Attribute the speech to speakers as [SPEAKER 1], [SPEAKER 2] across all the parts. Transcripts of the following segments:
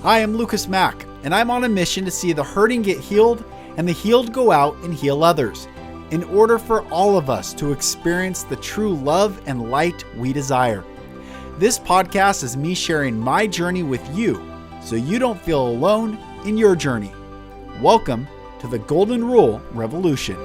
[SPEAKER 1] I am Lucas Mack, and I'm on a mission to see the hurting get healed and the healed go out and heal others, in order for all of us to experience the true love and light we desire. This podcast is me sharing my journey with you, so you don't feel alone in your journey. Welcome to the Golden Rule Revolution.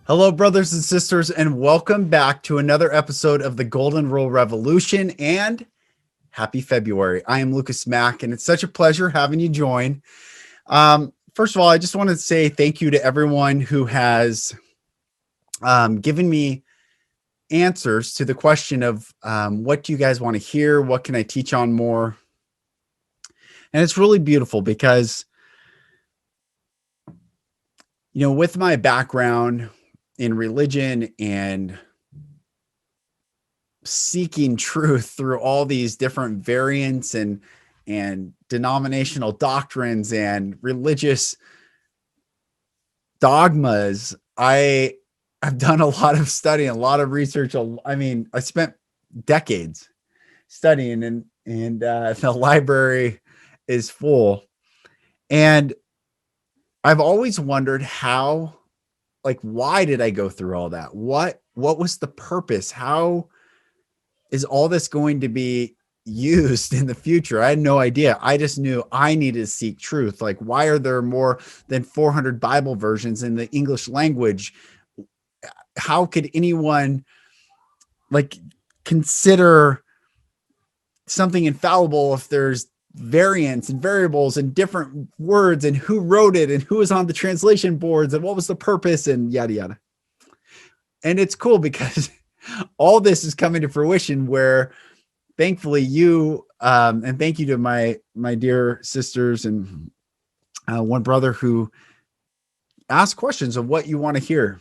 [SPEAKER 1] Hello, brothers and sisters, and welcome back to another episode of the Golden Rule Revolution, and happy February. I am Lucas Mack, and it's such a pleasure having you join. First of all, I just want to say thank you to everyone who has given me answers to the question of what do you guys want to hear? What can I teach on more? And it's really beautiful because, you know, with my background in religion and seeking truth through all these different variants and denominational doctrines and religious dogmas, I've done a lot of studying, a lot of research. I mean, I spent decades studying, and the library is full. And I've always wondered how, like, why did I go through all that? What was the purpose? How is all this going to be used in the future? I had no idea. I just knew I needed to seek truth. Like, why are there more than 400 Bible versions in the English language? How could anyone consider something infallible if there's variants and variables and different words, and who wrote it and who was on the translation boards and what was the purpose and yada yada. And it's cool because all this is coming to fruition, where thankfully you and thank you to my dear sisters and one brother who asked questions of what you want to hear.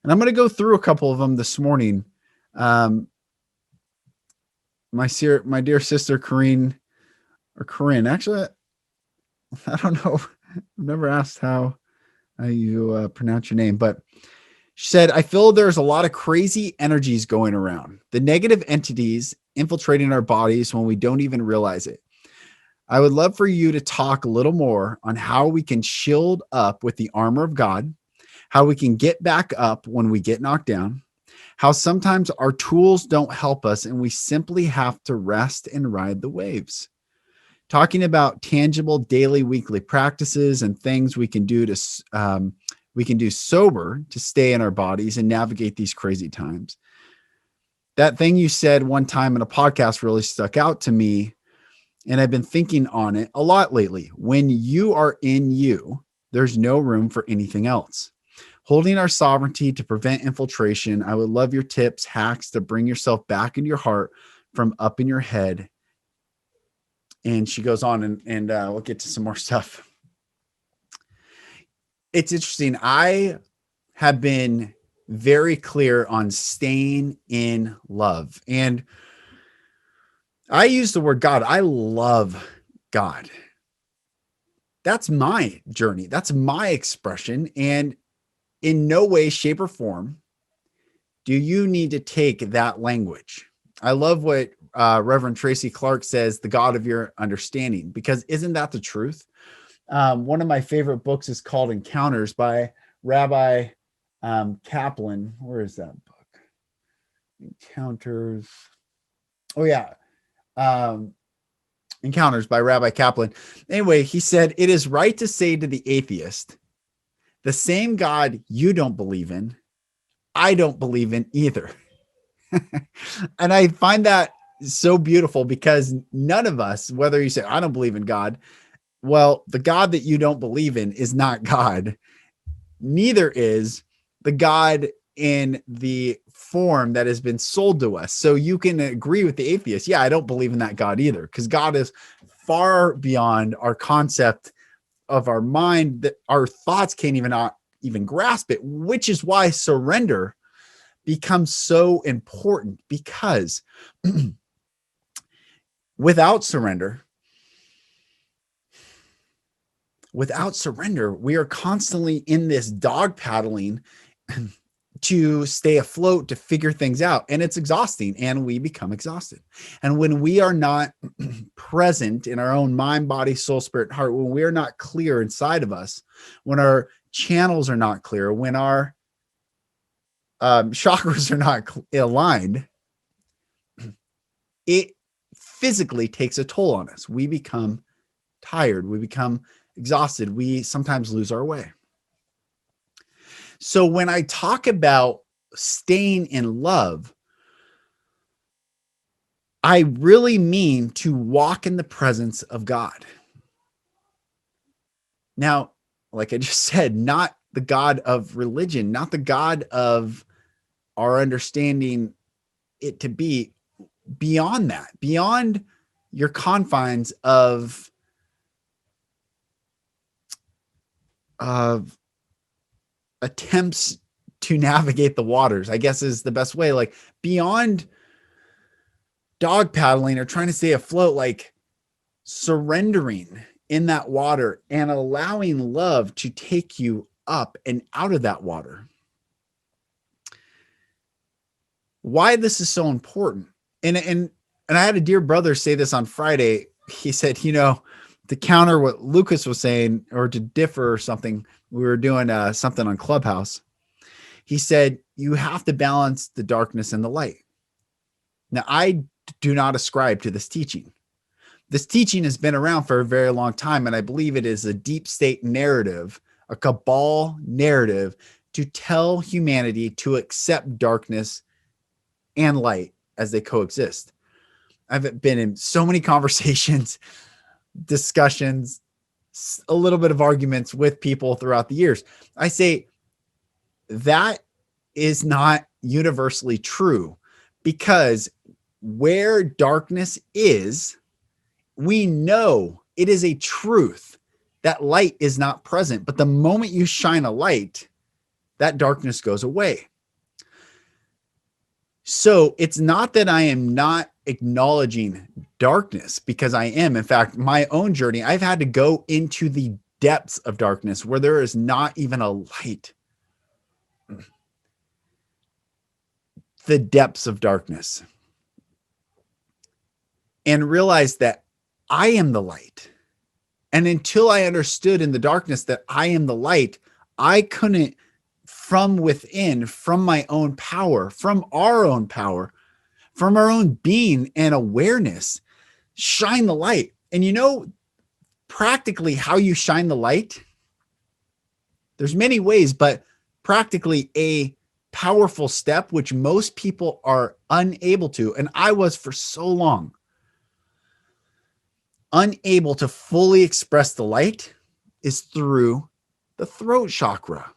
[SPEAKER 1] And I'm going to go through a couple of them this morning. My dear sister Corinne, actually, I don't know. I've never asked how you pronounce your name, but she said, I feel there's a lot of crazy energies going around, the negative entities infiltrating our bodies when we don't even realize it. I would love for you to talk a little more on how we can shield up with the armor of God, how we can get back up when we get knocked down, how sometimes our tools don't help us and we simply have to rest and ride the waves. Talking about tangible daily, weekly practices and things we can do sober to stay in our bodies and navigate these crazy times. That thing you said one time in a podcast really stuck out to me, and I've been thinking on it a lot lately. When you are in you, there's no room for anything else. Holding our sovereignty to prevent infiltration. I would love your tips, hacks to bring yourself back in your heart from up in your head. And she goes on and we'll get to some more stuff. It's interesting. I have been very clear on staying in love. And I use the word God. I love God. That's my journey. That's my expression. And in no way, shape, or form do you need to take that language. I love what Reverend Tracy Clark says, the God of your understanding, because isn't that the truth? One of my favorite books is called Encounters by Rabbi Kaplan. Where is that book? Encounters. Oh, yeah. Encounters by Rabbi Kaplan. Anyway, he said, it is right to say to the atheist, the same God you don't believe in, I don't believe in either. And I find that so beautiful, because none of us, whether you say, I don't believe in God, well, the God that you don't believe in is not God. Neither is the God in the form that has been sold to us. So you can agree with the atheist. Yeah, I don't believe in that God either, because God is far beyond our concept of our mind, that our thoughts can't even grasp it, which is why surrender becomes so important, because without surrender, Without surrender, we are constantly in this dog paddling to stay afloat, to figure things out. And it's exhausting, and we become exhausted. And when we are not present in our own mind, body, soul, spirit, heart, when we are not clear inside of us, when our channels are not clear, when our chakras are not aligned, it physically takes a toll on us. We become tired. We become exhausted. We sometimes lose our way. So when I talk about staying in love, I really mean to walk in the presence of God. Now, like I just said, not the God of religion, not the God of our understanding it to be, beyond that, beyond your confines of attempts to navigate the waters, I guess is the best way, like beyond dog paddling or trying to stay afloat, like surrendering in that water and allowing love to take you up and out of that water. Why this is so important. And I had a dear brother say this on Friday. He said, to counter what Lucas was saying, or to differ or something, we were doing something on Clubhouse. He said, you have to balance the darkness and the light. Now, I do not ascribe to this teaching. This teaching has been around for a very long time, and I believe it is a deep state narrative, a cabal narrative to tell humanity to accept darkness and light as they coexist. I've been in so many conversations, discussions, a little bit of arguments with people throughout the years. I say that is not universally true, because where darkness is, we know it is a truth that light is not present. But the moment you shine a light, that darkness goes away. So it's not that I am not acknowledging darkness, because I am. In fact, my own journey, I've had to go into the depths of darkness where there is not even a light. The depths of darkness. And realize that I am the light. And until I understood in the darkness that I am the light, I couldn't, from within, from my own power, from our own power, from our own being and awareness, shine the light. And practically how you shine the light, there's many ways, but practically a powerful step, which most people are unable to, and I was for so long, unable to fully express the light, is through the throat chakra,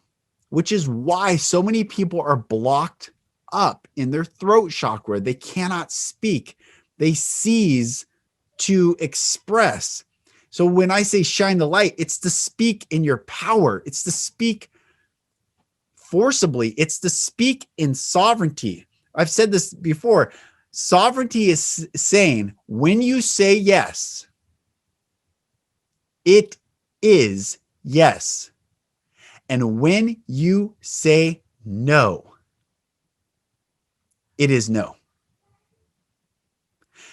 [SPEAKER 1] which is why so many people are blocked up in their throat chakra. They cannot speak. They cease to express. So when I say shine the light, it's to speak in your power. It's to speak forcibly. It's to speak in sovereignty. I've said this before. Sovereignty is saying, when you say yes, it is yes. And when you say no, it is no.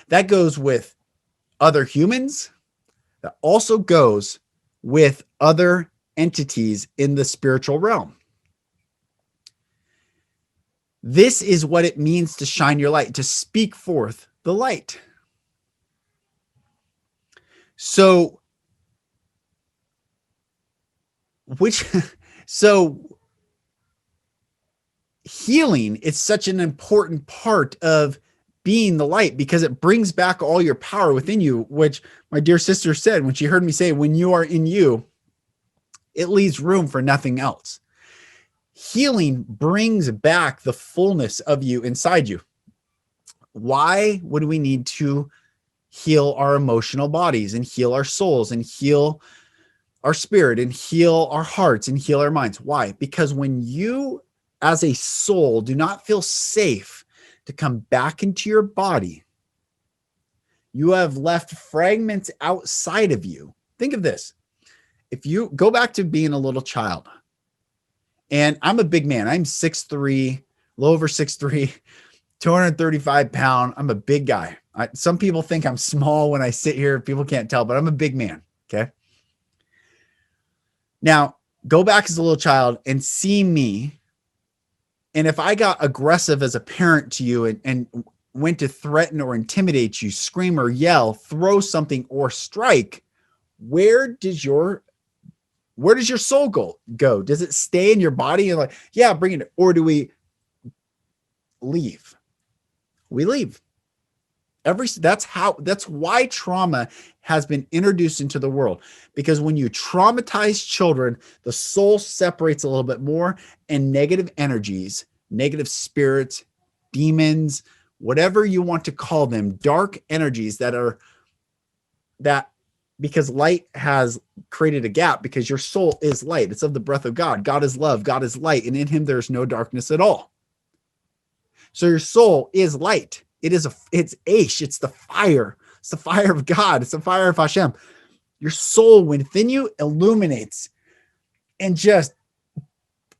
[SPEAKER 1] That goes with other humans. That also goes with other entities in the spiritual realm. This is what it means to shine your light, to speak forth the light. So healing is such an important part of being the light, because it brings back all your power within you, which my dear sister said when she heard me say, when you are in you, it leaves room for nothing else. Healing brings back the fullness of you inside you. Why would we need to heal our emotional bodies and heal our souls and heal our spirit and heal our hearts and heal our minds? Why? Because when you as a soul do not feel safe to come back into your body, you have left fragments outside of you. Think of this. if you go back to being a little child, and I'm a big man, I'm 6'3", a little over 6'3", 235 pound. I'm a big guy. Some people think I'm small when I sit here. People can't tell, but I'm a big man. Okay. Now go back as a little child and see me. And if I got aggressive as a parent to you and went to threaten or intimidate you, scream or yell, throw something or strike, where does your soul go? Does it stay in your body and like, yeah, bring it, or do we leave? We leave. That's why trauma has been introduced into the world, because when you traumatize children, the soul separates a little bit more, and negative energies, negative spirits, demons, whatever you want to call them, dark energies because light has created a gap, because your soul is light. It's of the breath of God. God is love. God is light. And in him, there's no darkness at all. So your soul is light. It's Aish. It's the fire. It's the fire of God. It's the fire of Hashem. Your soul within you illuminates and just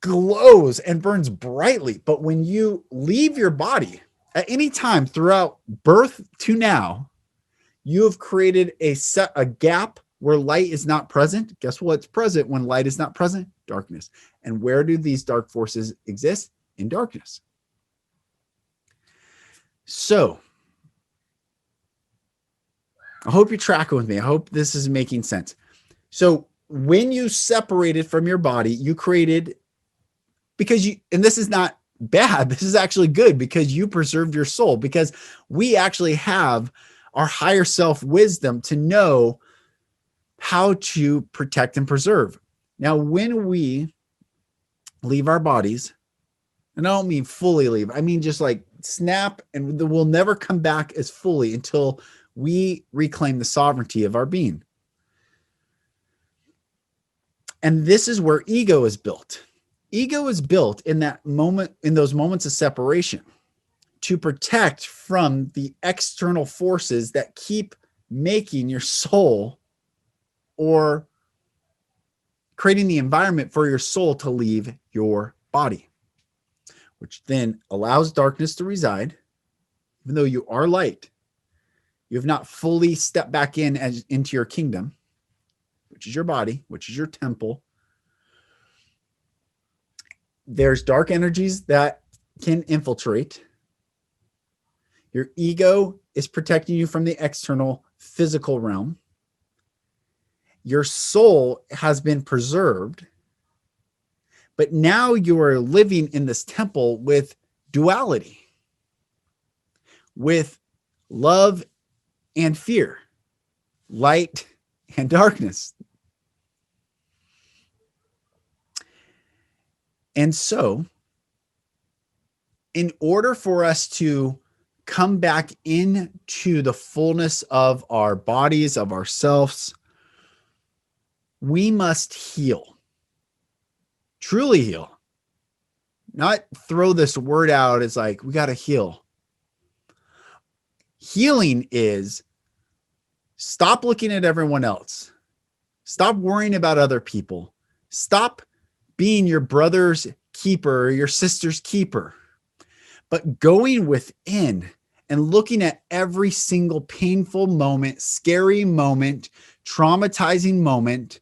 [SPEAKER 1] glows and burns brightly. But when you leave your body at any time throughout birth to now, you have created a gap where light is not present. Guess what's present when light is not present? Darkness. And where do these dark forces exist? In darkness. So I hope you're tracking with me. I hope this is making sense. So when you separated from your body, you created, and this is not bad, this is actually good, because you preserved your soul, because we actually have our higher self wisdom to know how to protect and preserve. Now, when we leave our bodies, and I don't mean fully leave, I mean just like snap, and we'll never come back as fully until we reclaim the sovereignty of our being. And this is where ego is built. Ego is built in that moment, in those moments of separation, to protect from the external forces that keep making your soul, or creating the environment for your soul to leave your body, which then allows darkness to reside. Even though you are light, you have not fully stepped back into your kingdom, which is your body, which is your temple. There's dark energies that can infiltrate. Your ego is protecting you from the external physical realm. Your soul has been preserved, but now you are living in this temple with duality, with love and fear, light and darkness. And so, in order for us to come back into the fullness of our bodies, of ourselves, we must heal, truly heal, not throw this word out as like, we got to heal. Healing is stop looking at everyone else. Stop worrying about other people. Stop being your brother's keeper or your sister's keeper, but going within and looking at every single painful moment, scary moment, traumatizing moment,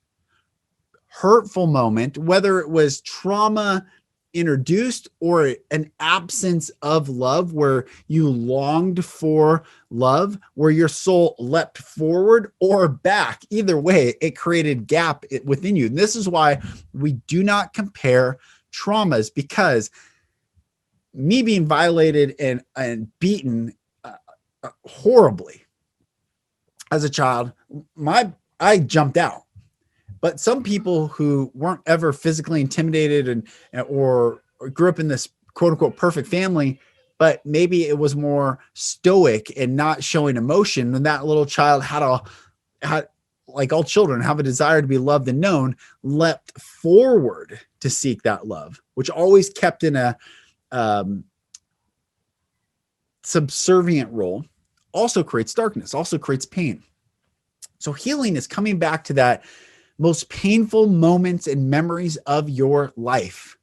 [SPEAKER 1] hurtful moment, whether it was trauma introduced or an absence of love, where you longed for love, where your soul leapt forward or back. Either way, it created gap within you. And this is why we do not compare traumas, because me being violated and beaten horribly as a child, I jumped out. But some people who weren't ever physically intimidated or grew up in this quote unquote perfect family, but maybe it was more stoic and not showing emotion, and that little child had, like all children, have a desire to be loved and known, leapt forward to seek that love, which always kept in a subservient role, also creates darkness, also creates pain. So healing is coming back to that most painful moments and memories of your life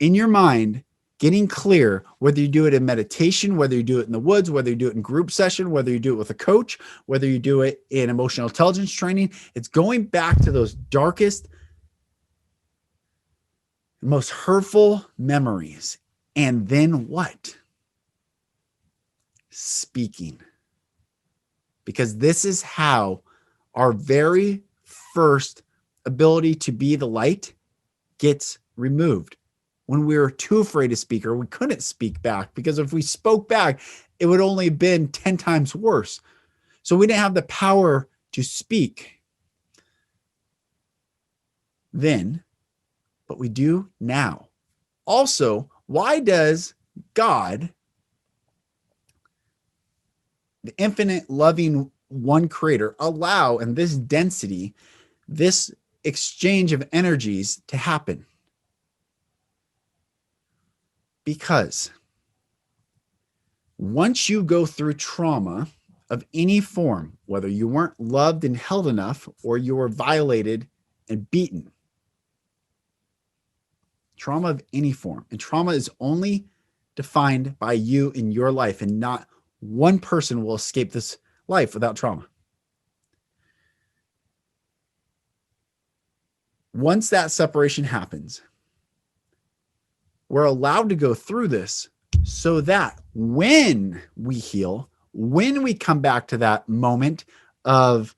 [SPEAKER 1] in your mind, getting clear, whether you do it in meditation, whether you do it in the woods, whether you do it in group session, whether you do it with a coach, whether you do it in emotional intelligence training, it's going back to those darkest, most hurtful memories. And then what? Speaking. Because this is how our very first ability to be the light gets removed. When we were too afraid to speak, or we couldn't speak back, because if we spoke back, it would only have been 10 times worse. So we didn't have the power to speak then, but we do now. Also, why does God, the infinite loving one creator, allow in this density, this exchange of energies to happen? Because once you go through trauma of any form, whether you weren't loved and held enough or you were violated and beaten, trauma of any form, and trauma is only defined by you in your life, and not one person will escape this life without trauma. Once that separation happens, we're allowed to go through this so that when we heal, when we come back to that moment of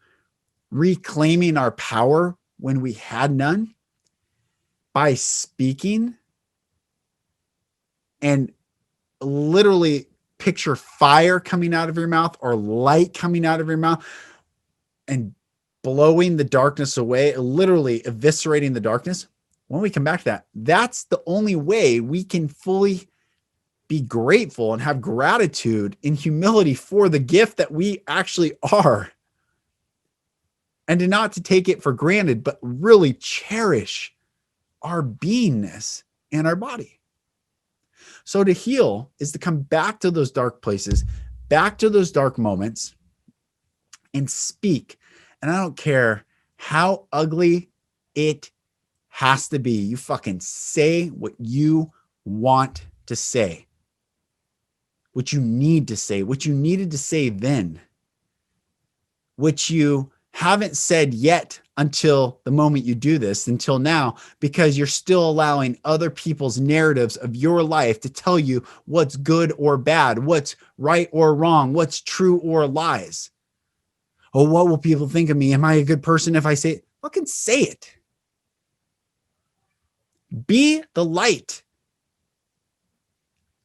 [SPEAKER 1] reclaiming our power when we had none, by speaking, and literally picture fire coming out of your mouth or light coming out of your mouth and blowing the darkness away, literally eviscerating the darkness. When we come back to that, that's the only way we can fully be grateful and have gratitude and humility for the gift that we actually are. And to not to take it for granted, but really cherish our beingness and our body. So to heal is to come back to those dark places, back to those dark moments, and speak. And I don't care how ugly it has to be. You fucking say what you want to say, what you need to say, what you needed to say then, which you haven't said yet until the moment you do this, until now, because you're still allowing other people's narratives of your life to tell you what's good or bad, what's right or wrong, what's true or lies. Oh, what will people think of me? Am I a good person if I say it? Fucking say it. Be the light.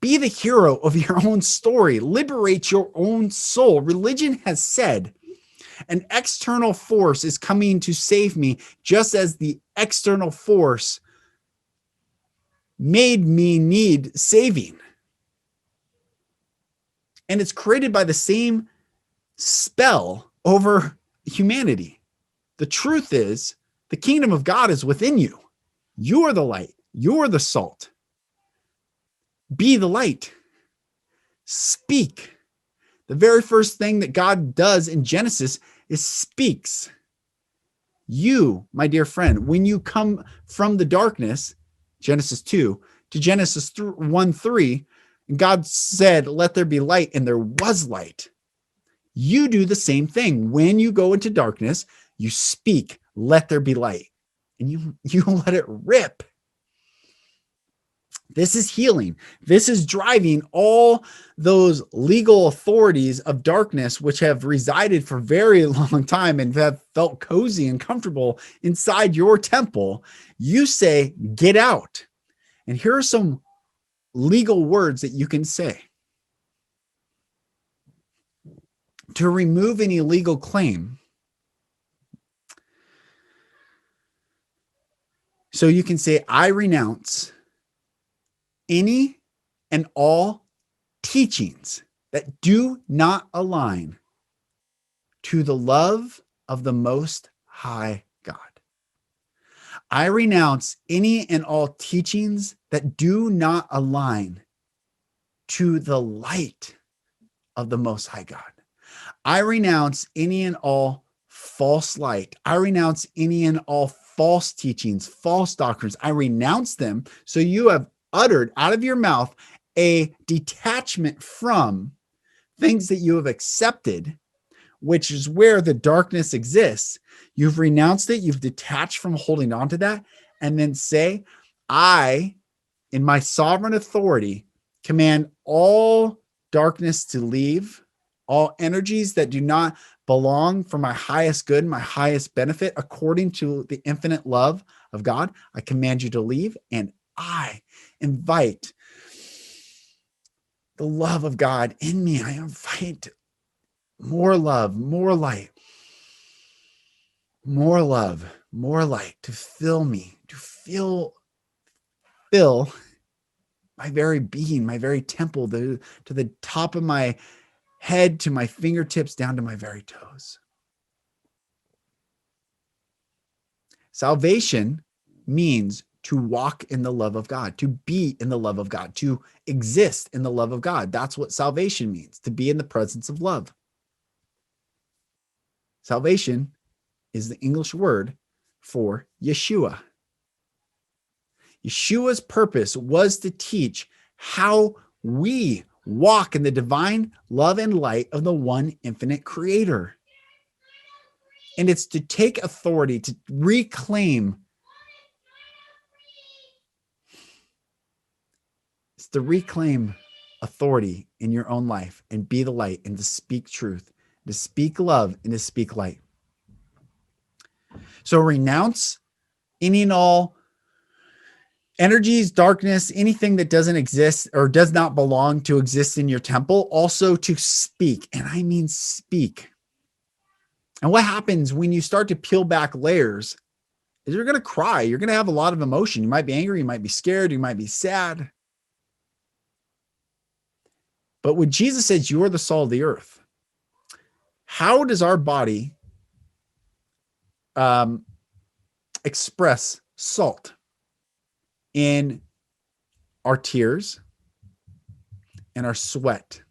[SPEAKER 1] Be the hero of your own story. Liberate your own soul. Religion has said, an external force is coming to save me, just as the external force made me need saving. And it's created by the same spell over humanity. The truth is, the kingdom of God is within you. You're the light. You're the salt. Be the light. Speak. The very first thing that God does in Genesis is speaks. You, my dear friend, when you come from the darkness, Genesis 2, to Genesis 1:3, and God said, let there be light, and there was light. You do the same thing. When you go into darkness, you speak, let there be light, and you let it rip. This is healing. This is driving all those legal authorities of darkness, which have resided for a very long time and have felt cozy and comfortable inside your temple. You say, get out. And here are some legal words that you can say to remove any legal claim. So you can say, I renounce any and all teachings that do not align to the love of the Most High God. I renounce any and all teachings that do not align to the light of the Most High God. I renounce any and all false light. I renounce any and all false teachings, false doctrines. I renounce them. So you have uttered out of your mouth a detachment from things that you have accepted, which is where the darkness exists. You've renounced it. You've detached from holding on to that. And then say, I, in my sovereign authority, command all darkness to leave, all energies that do not belong for my highest good, my highest benefit, according to the infinite love of God. I command you to leave, and I invite the love of God in me. I invite more love, more light, more love, more light to fill me, to fill my very being, my very temple, to the top of my head, to my fingertips, down to my very toes. Salvation means to walk in the love of God, to be in the love of God, to exist in the love of God. That's what salvation means, to be in the presence of love. Salvation is the English word for Yeshua. Yeshua's purpose was to teach how we walk in the divine love and light of the one infinite creator. And it's to take authority, to reclaim. It's to reclaim authority in your own life and be the light and to speak truth, to speak love and to speak light. So renounce any and all energies, darkness, anything that doesn't exist or does not belong to exist in your temple. Also to speak, and I mean speak. And what happens when you start to peel back layers is you're going to cry. You're going to have a lot of emotion. You might be angry. You might be scared. You might be sad. But when Jesus says you are the salt of the earth, how does our body express salt? In our tears and our sweat,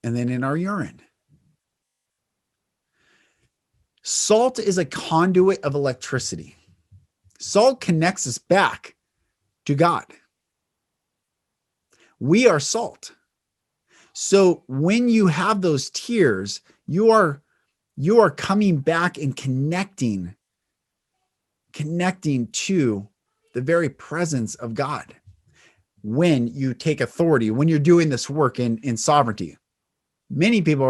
[SPEAKER 1] and then in our urine. Salt is a conduit of electricity. Salt connects us back to God. We are salt. So when you have those tears, you are coming back and connecting to the very presence of God. When you take authority, when you're doing this work in sovereignty, many people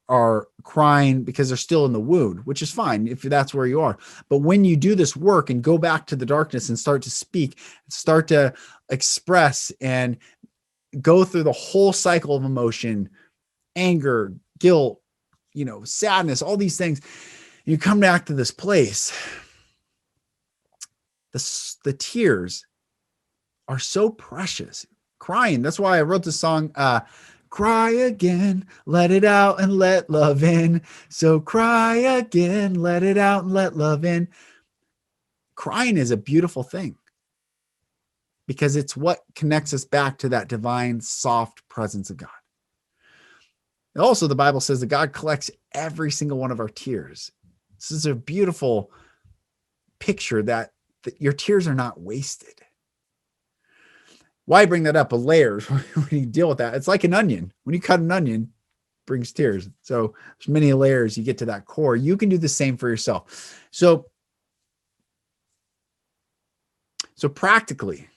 [SPEAKER 1] are crying because they're still in the wound, which is fine if that's where you are. But when you do this work and go back to the darkness and start to speak, start to express and go through the whole cycle of emotion, anger, guilt, sadness, all these things, you come back to this place. The tears are so precious. Crying. That's why I wrote the song, cry again, let it out and let love in. So cry again, let it out and let love in. Crying is a beautiful thing because it's what connects us back to that divine, soft presence of God. And also, the Bible says that God collects every single one of our tears. This is a beautiful picture that your tears are not wasted. Why bring that up? Layers when you deal with that. It's like an onion. When you cut an onion, it brings tears. So there's many layers you get to that core. You can do the same for yourself. So practically,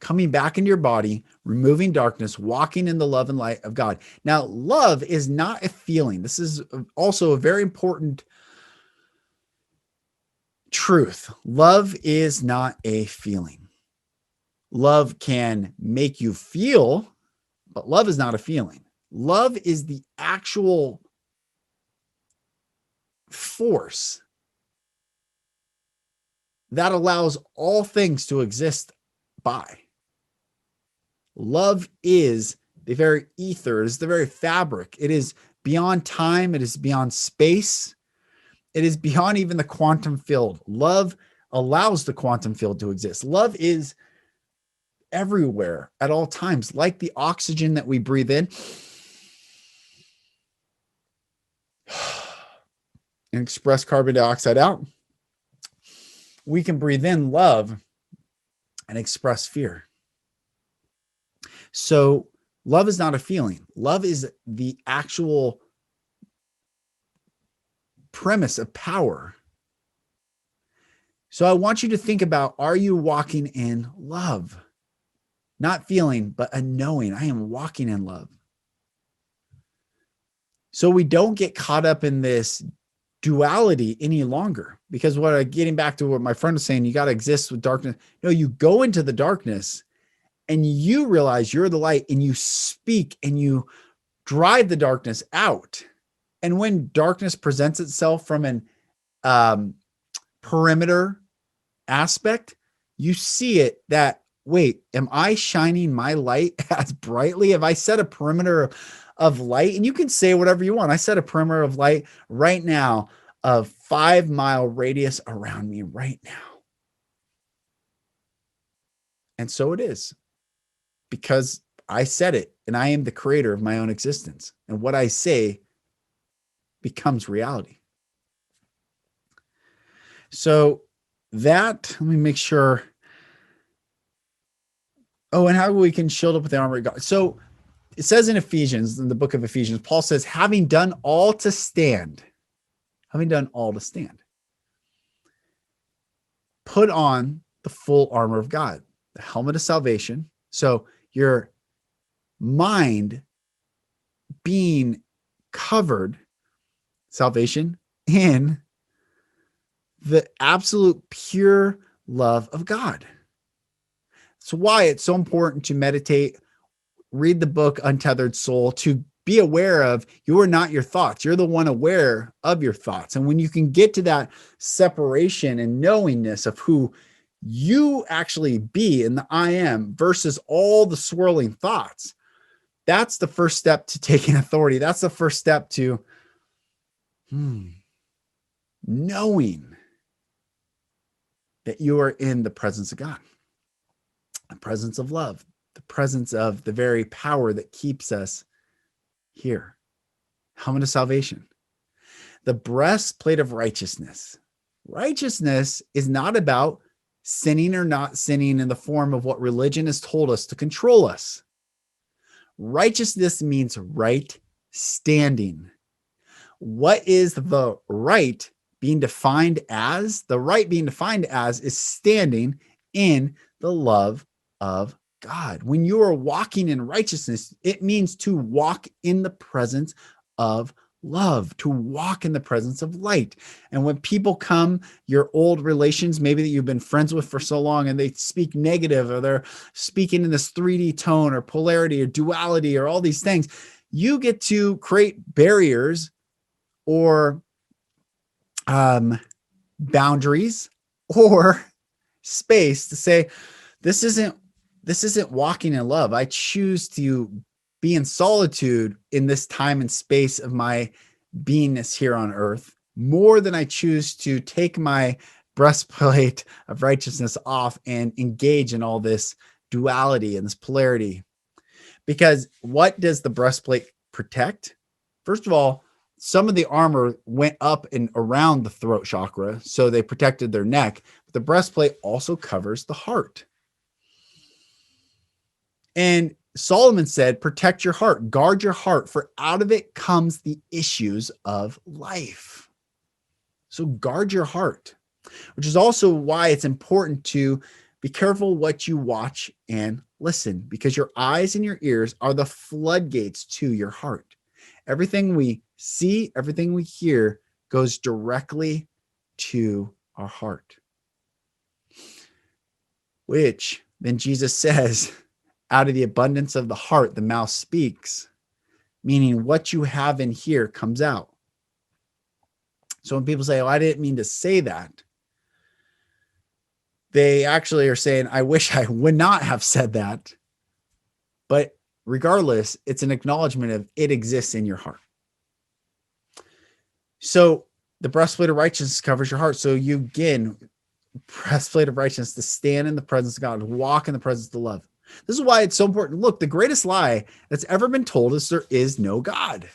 [SPEAKER 1] coming back into your body, removing darkness, walking in the love and light of God. Now, love is not a feeling. This is also a very important truth. Love is not a feeling. Love can make you feel, but love is not a feeling. Love is the actual force that allows all things to exist by. Love is the very ether, it is the very fabric. It is beyond time, it is beyond space. It is beyond even the quantum field. Love allows the quantum field to exist. Love is everywhere at all times, like the oxygen that we breathe in and express carbon dioxide out, we can breathe in love and express fear. So love is not a feeling. Love is the actual premise of power. So I want you to think about, are you walking in love? Not feeling, but a knowing. I am walking in love. So we don't get caught up in this duality any longer, because getting back to what my friend was saying, you got to exist with darkness. No, you go into the darkness and you realize you're the light, and you speak and you drive the darkness out. And when darkness presents itself from an perimeter aspect, you see it that, wait, am I shining my light as brightly? Have I set a perimeter of light? And you can say whatever you want. I set a perimeter of light right now of 5-mile radius around me right now. And so it is, because I said it, and I am the creator of my own existence. And what I say becomes reality. So that, let me make sure. Oh, and how we can shield up with the armor of God. So it says in Ephesians, in the book of Ephesians, Paul says, having done all to stand, put on the full armor of God, the helmet of salvation. So your mind being covered, salvation, in the absolute pure love of God. That's why it's so important to meditate, read the book Untethered Soul, to be aware of you are not your thoughts. You're the one aware of your thoughts. And when you can get to that separation and knowingness of who you actually be in the I am versus all the swirling thoughts, that's the first step to taking authority. That's the first step to knowing that you are in the presence of God, the presence of love, the presence of the very power that keeps us here. Helmet of salvation, the breastplate of righteousness. Righteousness is not about sinning or not sinning in the form of what religion has told us to control us. Righteousness means right standing. What is the right being defined as? The right being defined as is standing in the love of God. When you are walking in righteousness, it means to walk in the presence of love, to walk in the presence of light. And when people come, your old relations, maybe that you've been friends with for so long, and they speak negative, or they're speaking in this 3D tone or polarity or duality or all these things, you get to create barriers or boundaries or space to say, this isn't walking in love. I choose to be in solitude in this time and space of my beingness here on earth, more than I choose to take my breastplate of righteousness off and engage in all this duality and this polarity. Because what does the breastplate protect? First of all, some of the armor went up and around the throat chakra, so they protected their neck. But the breastplate also covers the heart. And Solomon said, protect your heart, guard your heart, for out of it comes the issues of life. So guard your heart, which is also why it's important to be careful what you watch and listen, because your eyes and your ears are the floodgates to your heart. Everything we see, everything we hear goes directly to our heart, which then Jesus says, out of the abundance of the heart, the mouth speaks, meaning what you have in here comes out. So when people say, oh, I didn't mean to say that, they actually are saying, I wish I would not have said that. But regardless, it's an acknowledgement of it exists in your heart. So the breastplate of righteousness covers your heart. So you, again, breastplate of righteousness, to stand in the presence of God, walk in the presence of the love. This is why it's so important. Look, the greatest lie that's ever been told is there is no God.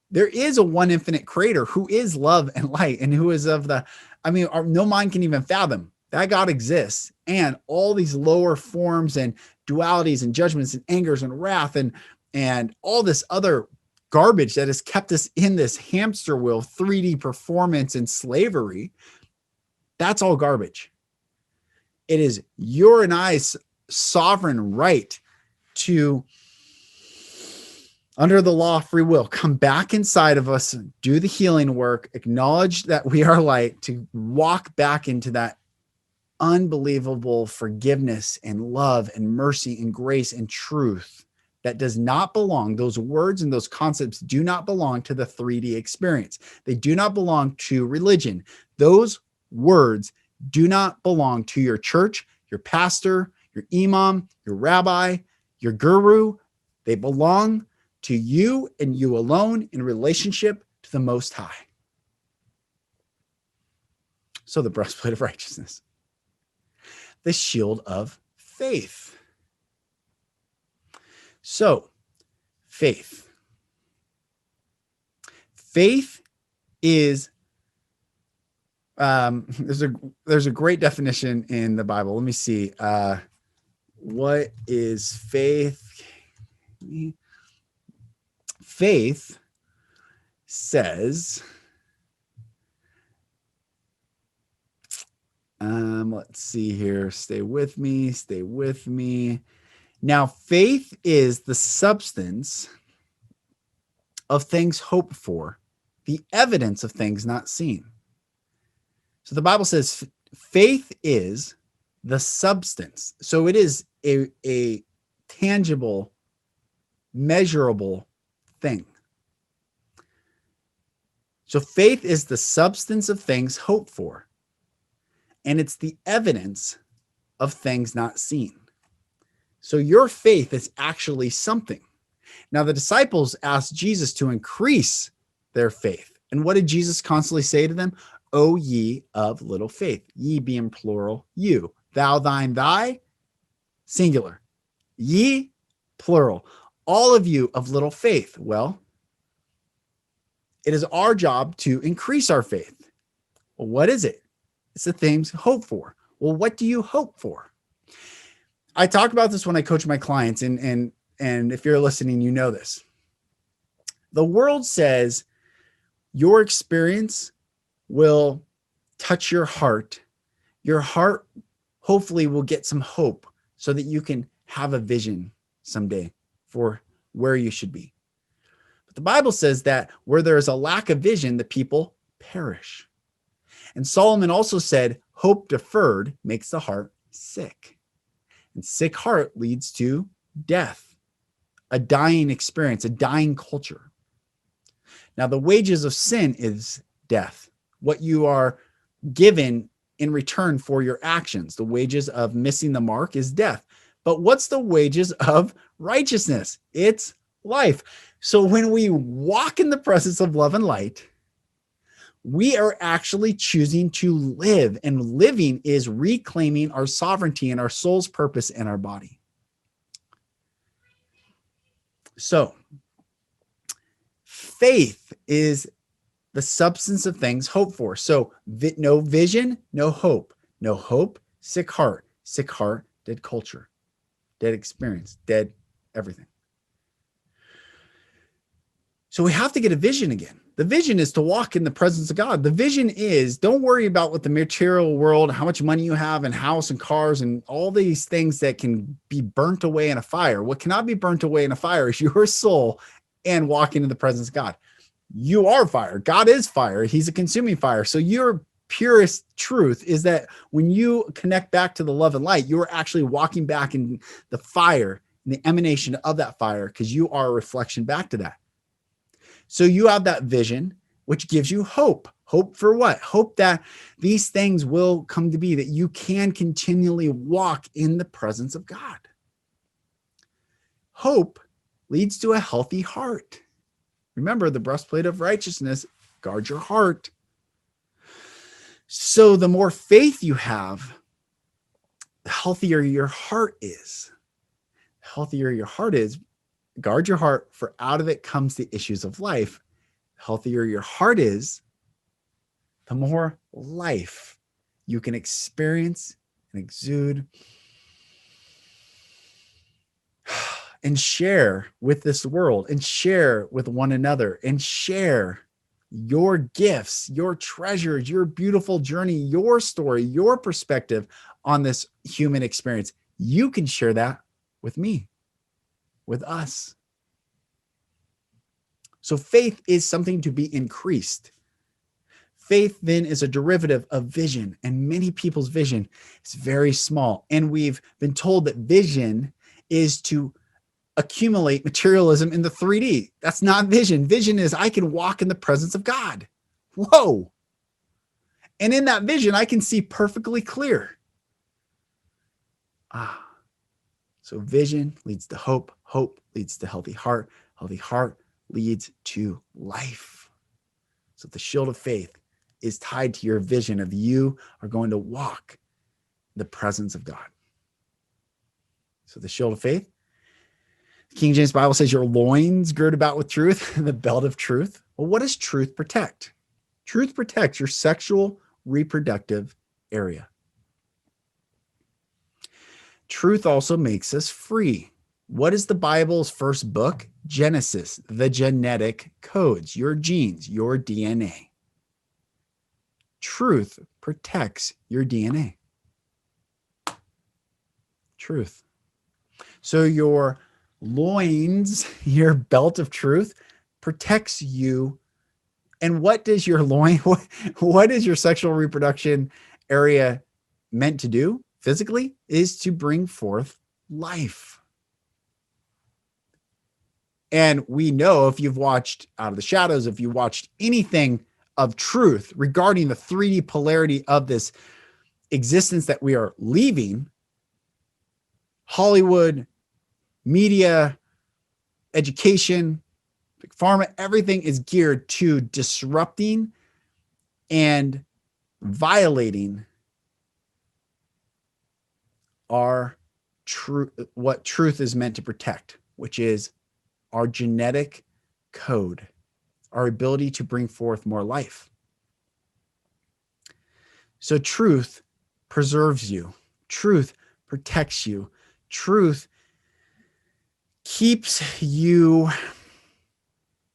[SPEAKER 1] there is a one infinite creator who is love and light and who is of the, no mind can even fathom that God exists, and all these lower forms and dualities and judgments and angers and wrath and all this other garbage that has kept us in this hamster wheel, 3D performance and slavery. That's all garbage. It is your and I's sovereign right to, under the law of free will, come back inside of us, do the healing work, acknowledge that we are light, to walk back into that unbelievable forgiveness and love and mercy and grace and truth that does not belong. Those words and those concepts do not belong to the 3D experience. They do not belong to religion. Those words do not belong to your church, your pastor, your imam, your rabbi, your guru. They belong to you and you alone in relationship to the Most High. So the breastplate of righteousness, the shield of faith. So faith. Faith is, there's a great definition in the Bible. Let me see. What is faith? Faith says, let's see here. Stay with me. Now, faith is the substance of things hoped for, the evidence of things not seen. So the Bible says faith is the substance. So it is a tangible, measurable thing. So faith is the substance of things hoped for, and it's the evidence of things not seen. So your faith is actually something. Now, the disciples asked Jesus to increase their faith. And what did Jesus constantly say to them? O ye of little faith. Ye being plural, you. Thou, thine, thy, singular. Ye, plural. All of you of little faith. Well, it is our job to increase our faith. Well, what is it? It's the things hoped for. Well, what do you hope for? I talk about this when I coach my clients, and if you're listening, you know this. The world says your experience will touch your heart. Your heart hopefully will get some hope so that you can have a vision someday for where you should be. But the Bible says that where there is a lack of vision, the people perish. And Solomon also said, hope deferred makes the heart sick. And sick heart leads to death, a dying experience, a dying culture. Now, the wages of sin is death. What you are given in return for your actions. The wages of missing the mark is death. But what's the wages of righteousness? It's life. So when we walk in the presence of love and light, we are actually choosing to live, and living is reclaiming our sovereignty and our soul's purpose in our body. So faith is the substance of things hoped for. So no vision, no hope. No hope, sick heart. Sick heart, dead culture, dead experience, dead everything. So we have to get a vision again. The vision is to walk in the presence of God. The vision is, don't worry about what the material world, how much money you have and house and cars and all these things that can be burnt away in a fire. What cannot be burnt away in a fire is your soul and walking in the presence of God. You are fire. God is fire. He's a consuming fire. So your purest truth is that when you connect back to the love and light, you're actually walking back in the fire, in the emanation of that fire, because you are a reflection back to that. So you have that vision, which gives you hope. Hope for what? Hope that these things will come to be, that you can continually walk in the presence of God. Hope leads to a healthy heart. Remember, the breastplate of righteousness, guard your heart. So the more faith you have, the healthier your heart is. The healthier your heart is, guard your heart, for out of it comes the issues of life. the healthier your heart is, the more life you can experience and exude and share with this world and share with one another and share your gifts, your treasures, your beautiful journey, your story, your perspective on this human experience. You can share that with me, with us. So faith is something to be increased. Faith then is a derivative of vision, and many people's vision is very small. And we've been told that vision is to accumulate materialism in the 3D. That's not vision. Vision is I can walk in the presence of God. Whoa. And in that vision, I can see perfectly clear. So vision leads to hope. Hope leads to healthy heart. Healthy heart leads to life. So the shield of faith is tied to your vision of you are going to walk in the presence of God. So the shield of faith, King James Bible says your loins girt about with truth, the belt of truth. Well, what does truth protect? Truth protects your sexual reproductive area. Truth also makes us free. What is the Bible's first book? Genesis, the genetic codes, your genes, your DNA. Truth protects your DNA. Truth. So your loins, your belt of truth, protects you. And what does your loin, what is your sexual reproduction area meant to do physically? Is to bring forth life. And we know, if you've watched Out of the Shadows, if you watched anything of truth regarding the 3D polarity of this existence that we are leaving, Hollywood, media, education, big pharma, everything is geared to disrupting and violating our what truth is meant to protect, which is our genetic code, our ability to bring forth more life. So truth preserves you. Truth protects you. Truth keeps you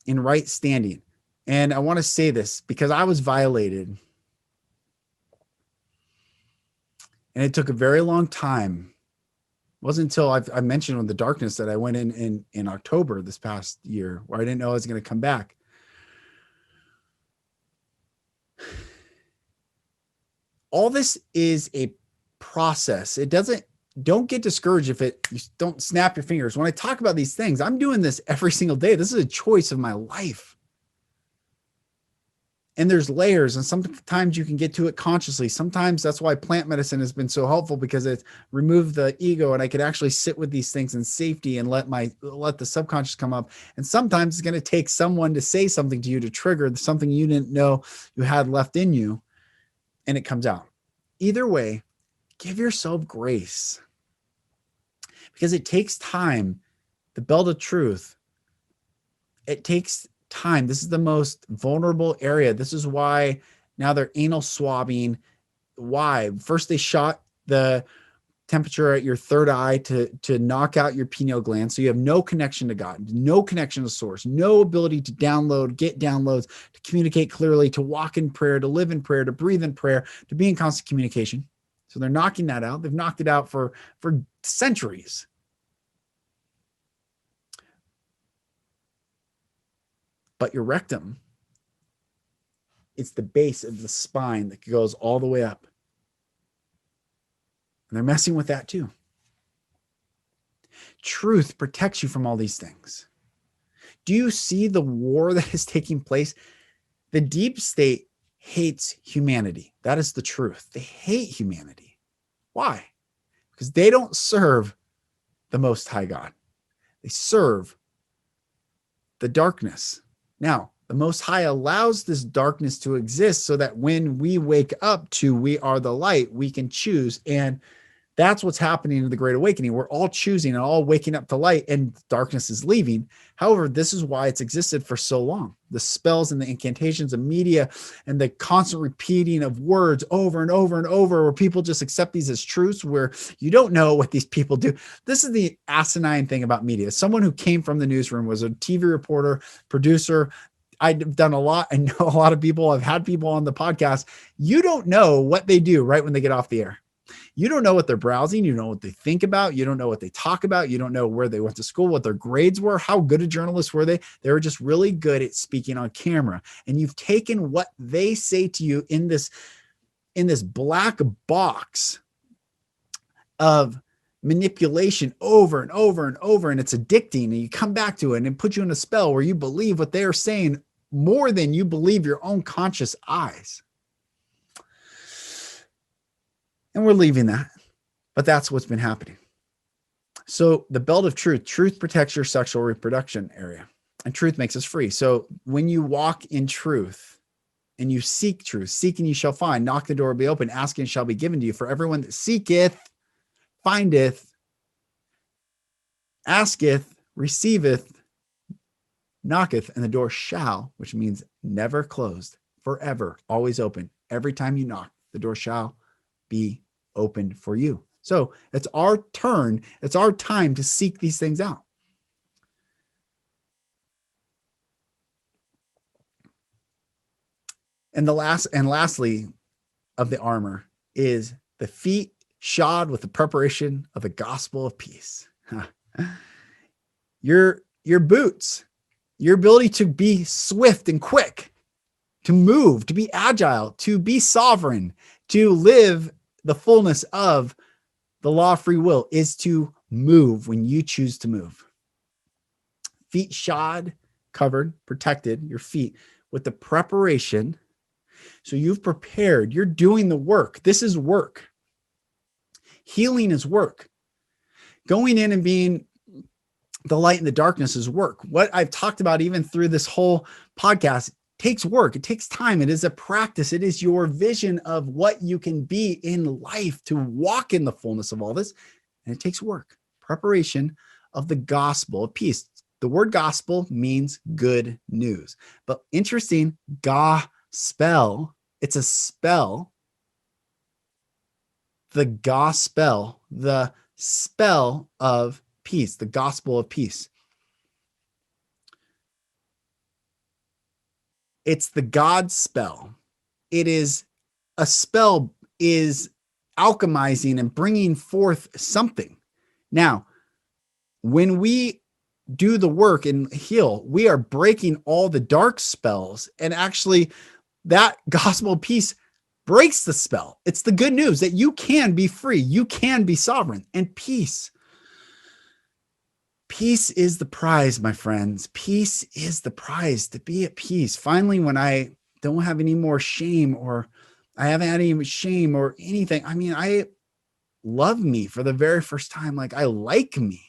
[SPEAKER 1] in right standing. And I want to say this because I was violated. And it took a very long time. It wasn't until I mentioned on the darkness that I went in October this past year, where I didn't know I was going to come back. All this is a process. Don't get discouraged if you don't snap your fingers. When I talk about these things, I'm doing this every single day. This is a choice of my life. And there's layers, and sometimes you can get to it consciously. Sometimes that's why plant medicine has been so helpful, because it's removed the ego and I could actually sit with these things in safety and let the subconscious come up. And sometimes it's going to take someone to say something to you to trigger something you didn't know you had left in you, and it comes out. Either way, give yourself grace, because it takes time. The belt of truth, it takes time. This is the most vulnerable area. This is why now they're anal swabbing. Why? First, they shot the temperature at your third eye to knock out your pineal gland. So you have no connection to God, no connection to source, no ability to download, get downloads, to communicate clearly, to walk in prayer, to live in prayer, to breathe in prayer, to be in constant communication. So they're knocking that out. They've knocked it out for centuries. But your rectum, it's the base of the spine that goes all the way up. And they're messing with that too. Truth protects you from all these things. Do you see the war that is taking place? The deep state hates humanity. That is the truth. They hate humanity. Why? Because they don't serve the Most High God. They serve the darkness. Now, the Most High allows this darkness to exist so that when we wake up to we are the light, we can choose. And That's what's happening in the Great Awakening. We're all choosing and all waking up to light, and darkness is leaving. However, this is why it's existed for so long. The spells and the incantations of media and the constant repeating of words over and over and over, where people just accept these as truths, where you don't know what these people do. This is the asinine thing about media. Someone who came from the newsroom, was a TV reporter, producer. I've done a lot. I know a lot of people. I've had people on the podcast. You don't know what they do right when they get off the air. You don't know what they're browsing. You don't know what they think about. You don't know what they talk about. You don't know where they went to school, what their grades were, how good a journalist were they. They were just really good at speaking on camera. And you've taken what they say to you in this black box of manipulation over and over and over, and it's addicting, and you come back to it and it puts you in a spell where you believe what they are saying more than you believe your own conscious eyes. And we're leaving that, but that's what's been happening. So the belt of truth protects your sexual reproduction area, and truth makes us free. So when you walk in truth and you seek truth, seek and you shall find, knock, the door will be open, ask and shall be given to you. For everyone that seeketh, findeth, asketh, receiveth, knocketh, and the door shall, which means never closed, forever, always open. Every time you knock, the door shall be opened for you. So it's our turn. It's our time to seek these things out. And lastly of the armor is the feet shod with the preparation of the gospel of peace. Your boots, your ability to be swift and quick, to move, to be agile, to be sovereign, to live the fullness of the law of free will, is to move when you choose to move. Feet shod, covered, protected, your feet with the preparation. So you've prepared, you're doing the work. This is work. Healing is work. Going in and being the light in the darkness is work. What I've talked about even through this whole podcast takes work. It takes time. It is a practice. It is your vision of what you can be in life to walk in the fullness of all this. And it takes work. Preparation of the gospel of peace. The word gospel means good news. But interesting, gospel, it's a spell. The gospel, the spell of peace, the gospel of peace. It's the God spell. It is a spell, is alchemizing and bringing forth something. Now, when we do the work and heal, we are breaking all the dark spells. And actually, that gospel of peace breaks the spell. It's the good news that you can be free. You can be sovereign. And peace. Peace is the prize, my friends. Peace is the prize, to be at peace. Finally, when I don't have any more shame, or I haven't had any shame or anything, I mean, I love me for the very first time. Like, I like me.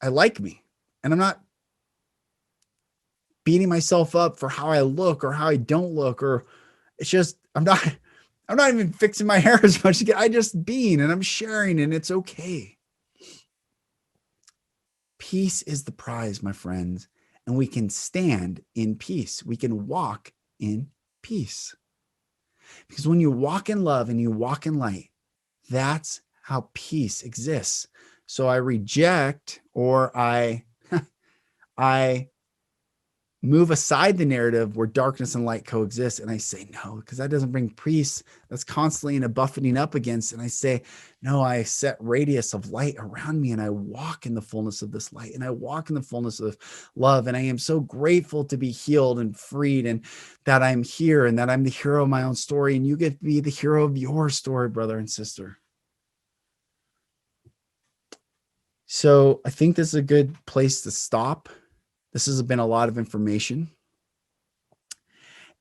[SPEAKER 1] I like me. And I'm not beating myself up for how I look or how I don't look, or it's just, I'm not even fixing my hair as much. I just being, and I'm sharing, and it's okay. Peace is the prize, my friends, and we can stand in peace. We can walk in peace. Because when you walk in love and you walk in light, that's how peace exists. So I reject, or I move aside the narrative where darkness and light coexist. And I say, no, because that doesn't bring peace. That's constantly in a buffeting up against. And I say, no, I set radius of light around me, and I walk in the fullness of this light, and I walk in the fullness of love. And I am so grateful to be healed and freed, and that I'm here, and that I'm the hero of my own story. And you get to be the hero of your story, brother and sister. So I think this is a good place to stop. This has been a lot of information,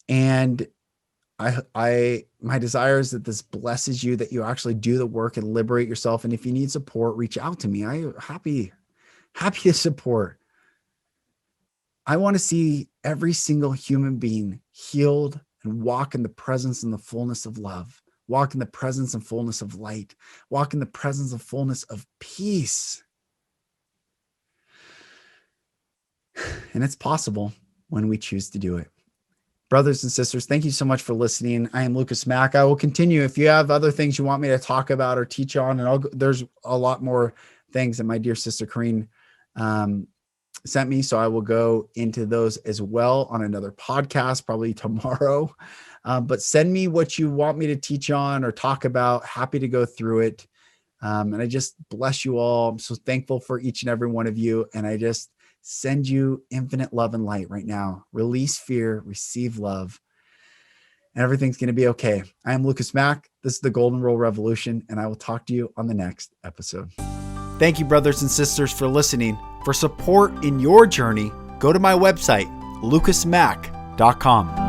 [SPEAKER 1] and my desire is that this blesses you, that you actually do the work and liberate yourself. And if you need support, reach out to me. I'm happy to support. I want to see every single human being healed and walk in the presence and the fullness of love, walk in the presence and fullness of light, walk in the presence and fullness of peace. And it's possible when we choose to do it. Brothers and sisters, thank you so much for listening. I am Lucas Mack. I will continue. If you have other things you want me to talk about or teach on, and there's a lot more things that my dear sister Corrine sent me, so I will go into those as well on another podcast, probably tomorrow. But send me what you want me to teach on or talk about. Happy to go through it. And I just bless you all. I'm so thankful for each and every one of you. And I just send you infinite love and light right now. Release fear, receive love, and everything's going to be okay. I am Lucas Mack. This is the Golden Rule Revolution, and I will talk to you on the next episode. Thank you, brothers and sisters, for listening. For support in your journey, go to my website, lucasmack.com.